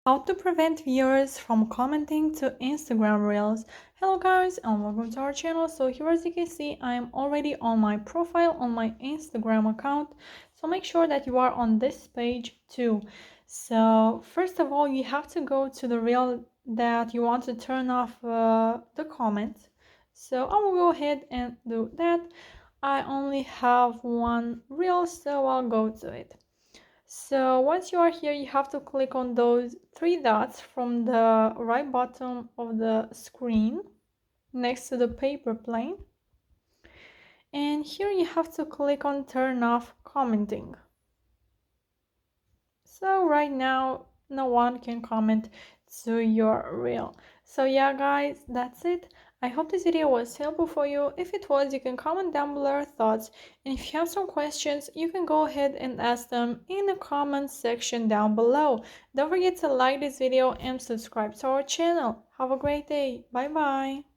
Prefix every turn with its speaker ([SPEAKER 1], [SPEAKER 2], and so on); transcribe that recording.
[SPEAKER 1] How to prevent viewers from commenting to Instagram Reels. Hello guys and welcome to our channel. So here, as you can see, I am already on my profile on my Instagram account. So make sure that you are on this page too. So first of all, you have to go to the reel that you want to turn off the comments. So I will go ahead and do that. I only have one reel, so I'll go to it. So once you are here, you have to click on those three dots from the right bottom of the screen next to the paper plane. And here you have to click on turn off commenting. So right now, no one can comment to your reel. So yeah guys, that's it. I hope this video was helpful for you. If it was, you can comment down below your thoughts, and if you have some questions, you can go ahead and ask them in the comment section down below. Don't forget to like this video and subscribe to our channel. Have a great day. Bye bye.